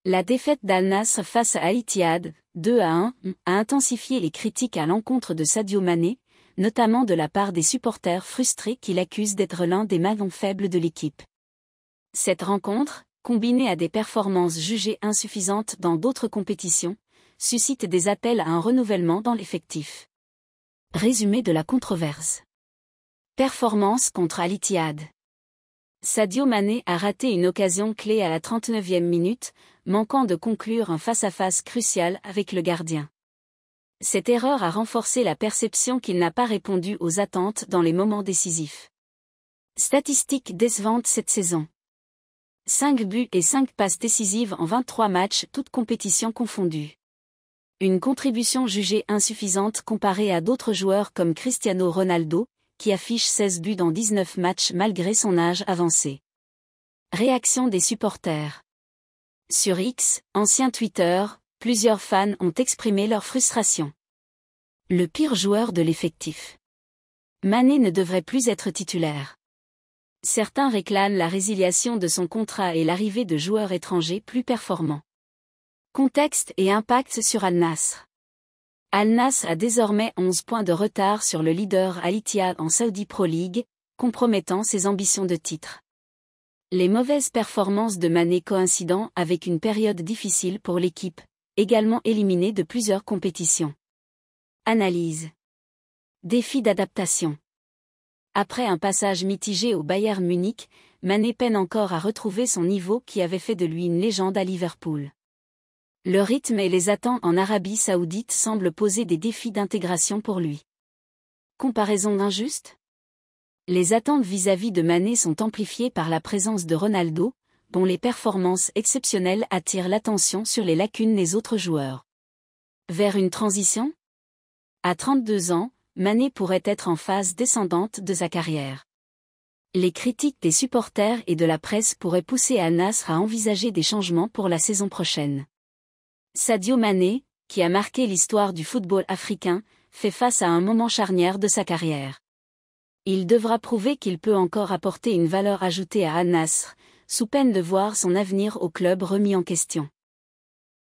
La défaite d'Al-Nasr face à Al-Ittihad, 2-1, a intensifié les critiques à l'encontre de Sadio Mané, notamment de la part des supporters frustrés qui l'accusent d'être l'un des maillons faibles de l'équipe. Cette rencontre, combinée à des performances jugées insuffisantes dans d'autres compétitions, suscite des appels à un renouvellement dans l'effectif. Résumé de la controverse. Performance contre Al-Ittihad. Sadio Mané a raté une occasion clé à la 39e minute, manquant de conclure un face-à-face crucial avec le gardien. Cette erreur a renforcé la perception qu'il n'a pas répondu aux attentes dans les moments décisifs. Statistiques décevantes cette saison. 5 buts et 5 passes décisives en 23 matchs, toutes compétitions confondues. Une contribution jugée insuffisante comparée à d'autres joueurs comme Cristiano Ronaldo, qui affiche 16 buts dans 19 matchs malgré son âge avancé. Réaction des supporters. Sur X, ancien Twitter, plusieurs fans ont exprimé leur frustration. Le pire joueur de l'effectif. Mané ne devrait plus être titulaire. Certains réclament la résiliation de son contrat et l'arrivée de joueurs étrangers plus performants. Contexte et impact sur Al-Nasr. Al-Nasr a désormais 11 points de retard sur le leader Al-Ittihad en Saudi Pro League, compromettant ses ambitions de titre. Les mauvaises performances de Mané coïncidant avec une période difficile pour l'équipe, également éliminée de plusieurs compétitions. Analyse. Défi d'adaptation. Après un passage mitigé au Bayern Munich, Mané peine encore à retrouver son niveau qui avait fait de lui une légende à Liverpool. Le rythme et les attentes en Arabie Saoudite semblent poser des défis d'intégration pour lui. Comparaison injuste ? Les attentes vis-à-vis de Mané sont amplifiées par la présence de Ronaldo, dont les performances exceptionnelles attirent l'attention sur les lacunes des autres joueurs. Vers une transition ? À 32 ans, Mané pourrait être en phase descendante de sa carrière. Les critiques des supporters et de la presse pourraient pousser Al-Nasr à envisager des changements pour la saison prochaine. Sadio Mané, qui a marqué l'histoire du football africain, fait face à un moment charnière de sa carrière. Il devra prouver qu'il peut encore apporter une valeur ajoutée à Al-Nasr, sous peine de voir son avenir au club remis en question.